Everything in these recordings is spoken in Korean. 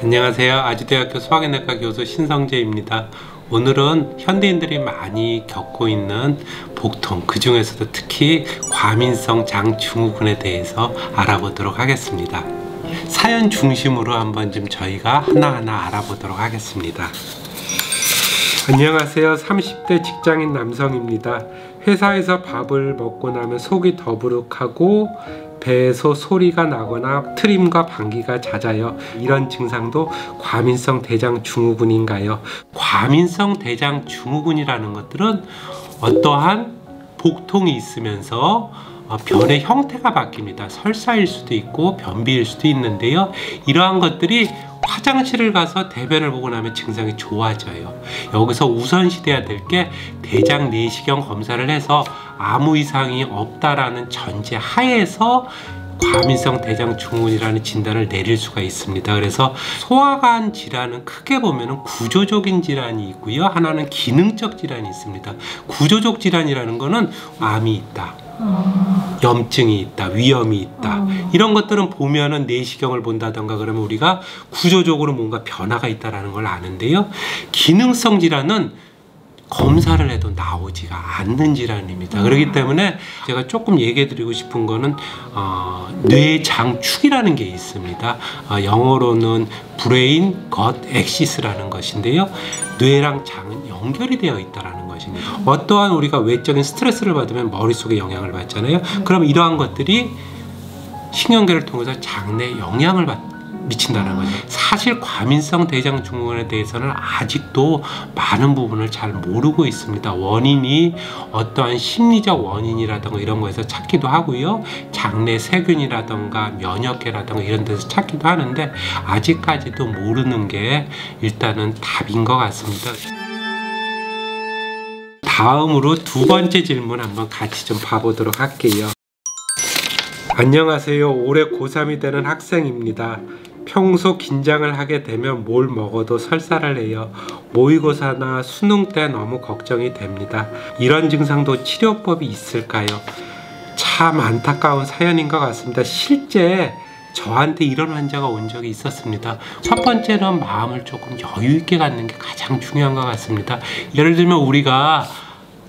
안녕하세요. 아주대학교 소화기내과 교수 신성재입니다. 오늘은 현대인들이 많이 겪고 있는 복통, 그 중에서도 특히 과민성 장증후군에 대해서 알아보도록 하겠습니다. 사연 중심으로 한번 좀 저희가 하나하나 알아보도록 하겠습니다. 안녕하세요. 30대 직장인 남성입니다. 회사에서 밥을 먹고 나면 속이 더부룩하고 배에서 소리가 나거나 트림과 방귀가 잦아요. 이런 증상도 과민성 대장증후군인가요? 과민성 대장증후군이라는 것들은 어떠한 복통이 있으면서 변의 형태가 바뀝니다. 설사일 수도 있고 변비일 수도 있는데요. 이러한 것들이 화장실을 가서 대변을 보고 나면 증상이 좋아져요. 여기서 우선시돼야 될 게 대장 내시경 검사를 해서 아무 이상이 없다라는 전제 하에서 과민성 대장증후군이라는 진단을 내릴 수가 있습니다. 그래서 소화관 질환은 크게 보면은 구조적인 질환이 있고요. 하나는 기능적 질환이 있습니다. 구조적 질환이라는 거는 암이 있다, 염증이 있다, 위염이 있다, 이런 것들은 보면은 내시경을 본다던가 그러면 우리가 구조적으로 뭔가 변화가 있다라는 걸 아는데요. 기능성 질환은 검사를 해도 나오지가 않는 질환입니다. 그렇기 때문에 제가 조금 얘기해 드리고 싶은 거는 뇌장축이라는 게 있습니다. 영어로는 브레인 겉 엑시스라는 것인데요. 뇌랑 장은 연결이 되어 있다라는 것입니다. 어떠한 우리가 외적인 스트레스를 받으면 머릿속에 영향을 받잖아요. 그럼 이러한 것들이 신경계를 통해서 장내에 영향을 미친다는 거죠. 사실 과민성 대장증후군에 대해서는 아직도 많은 부분을 잘 모르고 있습니다. 원인이 어떠한 심리적 원인이라든가 이런 거에서 찾기도 하고요. 장내 세균이라든가 면역계라든가 이런 데서 찾기도 하는데 아직까지도 모르는 게 일단은 답인 것 같습니다. 다음으로 두 번째 질문 한번 같이 좀 봐보도록 할게요. 안녕하세요. 올해 고3이 되는 학생입니다. 평소 긴장을 하게 되면 뭘 먹어도 설사를 해요. 모의고사나 수능 때 너무 걱정이 됩니다. 이런 증상도 치료법이 있을까요? 참 안타까운 사연인 것 같습니다. 실제 저한테 이런 환자가 온 적이 있었습니다. 첫 번째는 마음을 조금 여유 있게 갖는 게 가장 중요한 것 같습니다. 예를 들면 우리가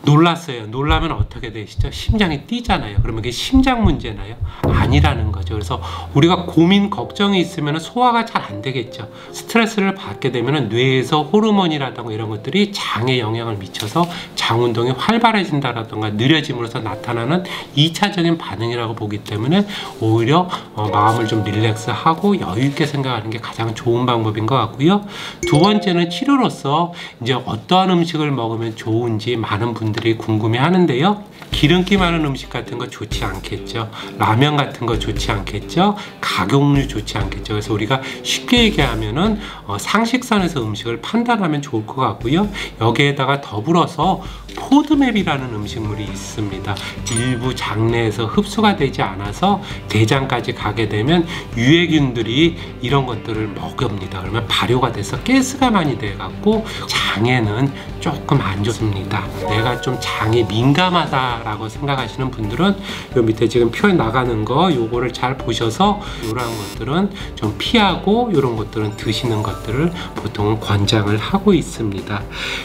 놀랐어요. 놀라면 어떻게 되시죠? 심장이 뛰잖아요. 그러면 이게 심장 문제나요? 아니라는 거죠. 그래서 우리가 고민, 걱정이 있으면 소화가 잘 안 되겠죠. 스트레스를 받게 되면 뇌에서 호르몬이라든가 이런 것들이 장에 영향을 미쳐서 장 운동이 활발해진다라든가 느려짐으로써 나타나는 2차적인 반응이라고 보기 때문에 오히려 마음을 좀 릴렉스하고 여유 있게 생각하는 게 가장 좋은 방법인 것 같고요. 두 번째는 치료로서 이제 어떠한 음식을 먹으면 좋은지 많은 분들이 궁금해 하는데요. 기름기 많은 음식 같은 거 좋지 않겠죠. 라면 같은 거 좋지 않겠죠. 가공류 좋지 않겠죠. 그래서 우리가 쉽게 얘기하면은 상식선에서 음식을 판단하면 좋을 것 같고요. 여기에다가 더불어서 포드맵이라는 음식물이 있습니다. 일부 장내에서 흡수가 되지 않아서 대장까지 가게 되면 유해균들이 이런 것들을 먹습니다. 그러면 발효가 돼서 가스가 많이 돼 갖고 장에는 조금 안 좋습니다. 내가 좀 장이 민감하다라고 생각하시는 분들은 요 밑에 지금 표에 나가는 거 요거를 잘 보셔서 이러한 것들은 좀 피하고 이런 것들은 드시는 것들을 보통은 권장을 하고 있습니다.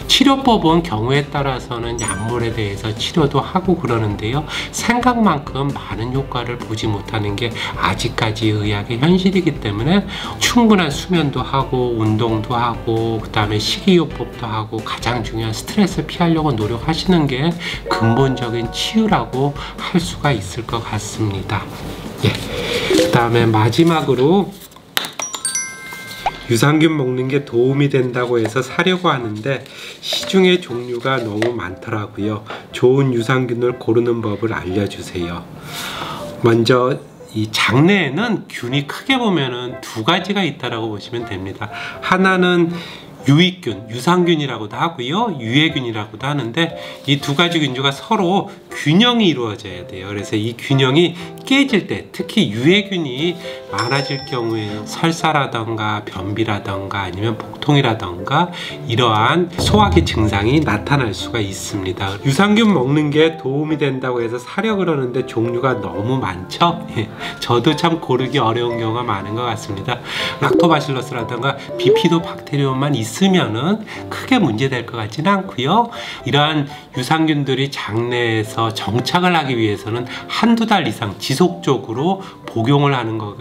치료법은 경우에 따라서는 약물에 대해서 치료도 하고 그러는데요. 생각만큼 많은 효과를 보지 못하는 게 아직까지 의학의 현실이기 때문에 충분한 수면도 하고 운동도 하고 그 다음에 식이요법도 하고 가장 중요한 스트레스 피하려고 노력하시는 게 근본적인 치유라고 할 수가 있을 것 같습니다. 그 다음에 마지막으로 유산균 먹는 게 도움이 된다고 해서 사려고 하는데 시중에 종류가 너무 많더라고요. 좋은 유산균을 고르는 법을 알려주세요. 먼저 이 장내에는 균이 크게 보면은 두 가지가 있다라고 보시면 됩니다. 하나는 유익균, 유산균이라고도 하고요. 유해균이라고도 하는데 이 두 가지 균주가 서로 균형이 이루어져야 돼요. 그래서 이 균형이 깨질 때 특히 유해균이 많아질 경우에 설사라던가 변비라던가 아니면 복통이라던가 이러한 소화기 증상이 나타날 수가 있습니다. 유산균 먹는 게 도움이 된다고 해서 사려 그러는데 종류가 너무 많죠? 저도 참 고르기 어려운 경우가 많은 것 같습니다. 락토바실러스라던가 비피도박테리움만 있으면은 크게 문제될 것 같지는 않고요. 이러한 유산균들이 장내에서 정착을 하기 위해서는 한두 달 이상 지속적으로 복용을 하는 것이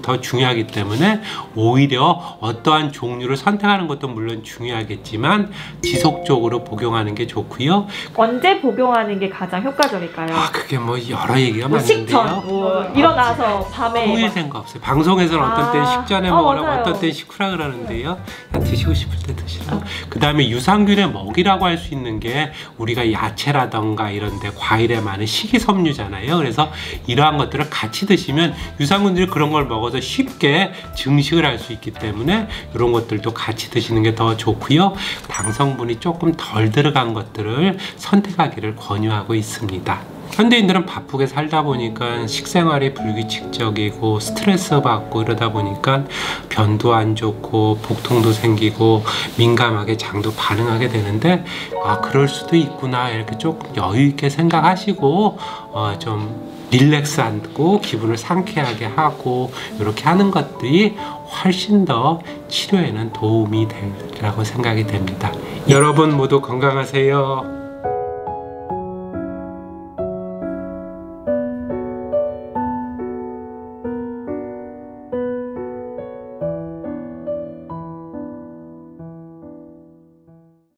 더 중요하기 때문에 오히려 어떠한 종류를 선택하는 것도 물론 중요하겠지만 지속적으로 복용하는 게 좋고요. 언제 복용하는 게 가장 효과적일까요? 그게 뭐 여러 얘기가 뭐 많은데요. 식전, 일어나서 밤에 후회 생각 없어요. 방송에서는 어떤 때는 식전에 먹으라고 맞아요. 어떤 때는 식후라 그러는데요. 드시고 싶을 때 드시라고. 그 다음에 유산균의 먹이라고 할 수 있는 게 우리가 야채라던가 이런 데 과일에 많은 식이섬유잖아요. 그래서 이러한 것들을 같이 드시면 유산균들이 그런 걸 먹어서 쉽게 증식을 할 수 있기 때문에 이런 것들도 같이 드시는 게 더 좋고요. 당 성분이 조금 덜 들어간 것들을 선택하기를 권유하고 있습니다. 현대인들은 바쁘게 살다 보니까 식생활이 불규칙적이고 스트레스 받고 이러다 보니까 변도 안 좋고 복통도 생기고 민감하게 장도 반응하게 되는데 그럴 수도 있구나 이렇게 조금 여유 있게 생각하시고 좀 릴렉스하고 기분을 상쾌하게 하고 이렇게 하는 것들이 훨씬 더 치료에는 도움이 되리라고 생각이 됩니다. 여러분 모두 건강하세요.